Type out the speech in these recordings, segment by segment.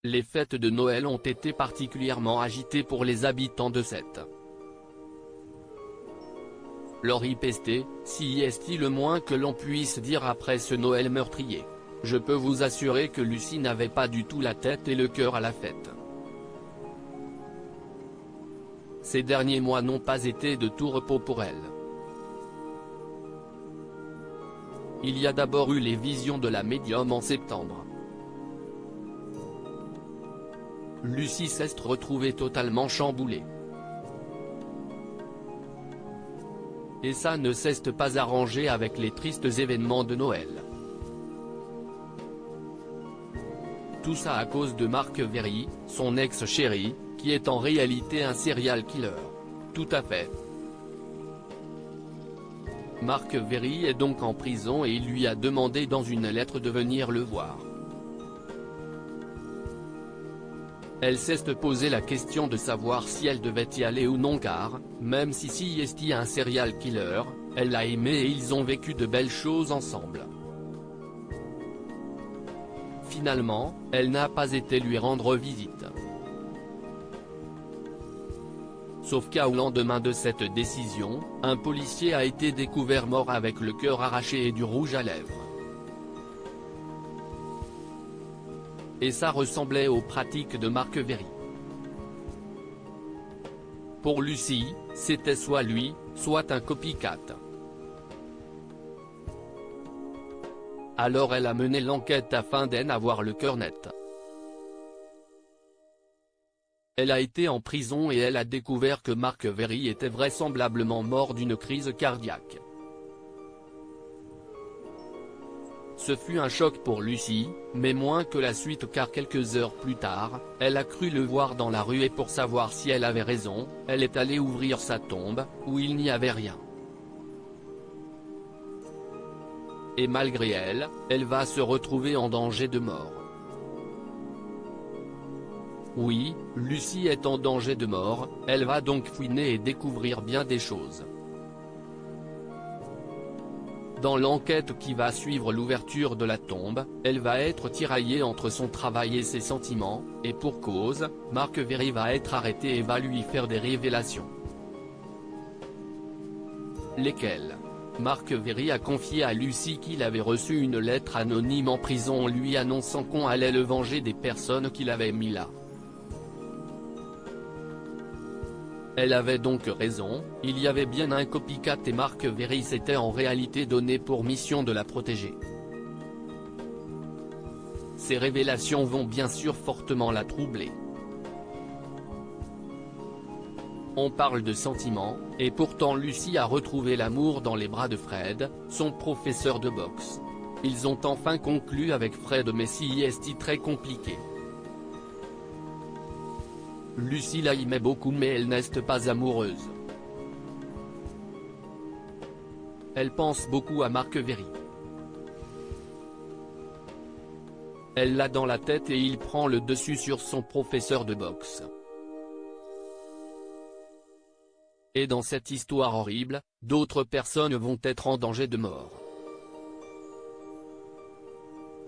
Les fêtes de Noël ont été particulièrement agitées pour les habitants de Sète. L'horripesté, si est le moins que l'on puisse dire après ce Noël meurtrier. Je peux vous assurer que Lucie n'avait pas du tout la tête et le cœur à la fête. Ces derniers mois n'ont pas été de tout repos pour elle. Il y a d'abord eu les visions de la médium en septembre. Lucie s'est retrouvée totalement chamboulée. Et ça ne s'est pas arrangé avec les tristes événements de Noël. Tout ça à cause de Marc Véry, son ex-chéri, qui est en réalité un serial killer. Tout à fait. Marc Véry est donc en prison et il lui a demandé dans une lettre de venir le voir. Elle s'est posé la question de savoir si elle devait y aller ou non car, même si est un serial killer, elle l'a aimé et ils ont vécu de belles choses ensemble. Finalement, elle n'a pas été lui rendre visite. Sauf qu'au lendemain de cette décision, un policier a été découvert mort avec le cœur arraché et du rouge à lèvres. Et ça ressemblait aux pratiques de Marc Véry. Pour Lucie, c'était soit lui, soit un copycat. Alors elle a mené l'enquête afin d'en avoir le cœur net. Elle a été en prison et elle a découvert que Marc Véry était vraisemblablement mort d'une crise cardiaque. Ce fut un choc pour Lucie, mais moins que la suite car quelques heures plus tard, elle a cru le voir dans la rue et pour savoir si elle avait raison, elle est allée ouvrir sa tombe, où il n'y avait rien. Et malgré elle, elle va se retrouver en danger de mort. Oui, Lucie est en danger de mort, elle va donc fouiner et découvrir bien des choses. Dans l'enquête qui va suivre l'ouverture de la tombe, elle va être tiraillée entre son travail et ses sentiments, et pour cause, Marc Véry va être arrêté et va lui faire des révélations. Lesquelles ? Marc Véry a confié à Lucie qu'il avait reçu une lettre anonyme en prison lui annonçant qu'on allait le venger des personnes qu'il avait mis là. Elle avait donc raison, il y avait bien un copycat et Marc Véry s'était en réalité donné pour mission de la protéger. Ces révélations vont bien sûr fortement la troubler. On parle de sentiments, et pourtant Lucie a retrouvé l'amour dans les bras de Fred, son professeur de boxe. Ils ont enfin conclu avec Fred mais c'est très compliqué. Lucie l'aimait beaucoup mais elle n'est pas amoureuse. Elle pense beaucoup à Marc Véry. Elle l'a dans la tête et il prend le dessus sur son professeur de boxe. Et dans cette histoire horrible, d'autres personnes vont être en danger de mort.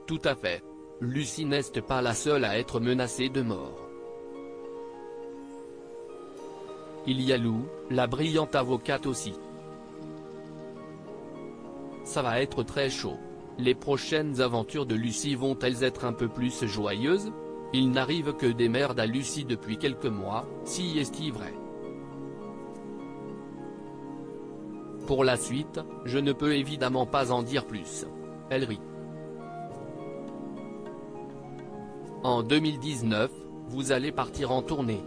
Tout à fait. Lucie n'est pas la seule à être menacée de mort. Il y a Lou, la brillante avocate aussi. Ça va être très chaud. Les prochaines aventures de Lucie vont-elles être un peu plus joyeuses? Il n'arrive que des merdes à Lucie depuis quelques mois, si est-ce vrai. Pour la suite, je ne peux évidemment pas en dire plus. Elle rit. En 2019, vous allez partir en tournée.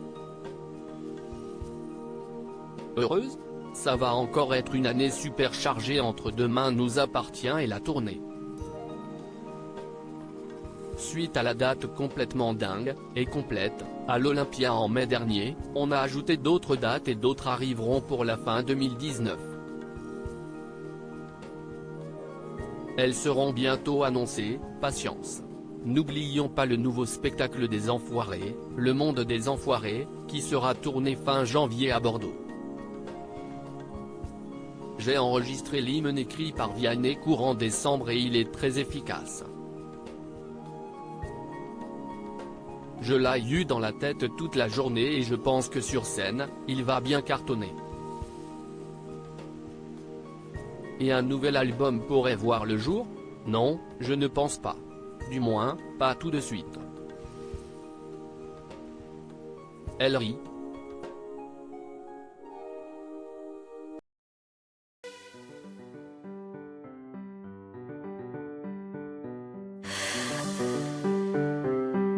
Heureuse? Ça va encore être une année super chargée entre Demain nous appartient et la tournée. Suite à la date complètement dingue, et complète, à l'Olympia en mai dernier, on a ajouté d'autres dates et d'autres arriveront pour la fin 2019. Elles seront bientôt annoncées, patience. N'oublions pas le nouveau spectacle des Enfoirés, Le Monde des Enfoirés, qui sera tourné fin janvier à Bordeaux. J'ai enregistré l'hymne écrit par Vianney courant décembre et il est très efficace. Je l'ai eu dans la tête toute la journée et je pense que sur scène, il va bien cartonner. Et un nouvel album pourrait voir le jour? Non, je ne pense pas. Du moins, pas tout de suite. Elle rit.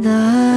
나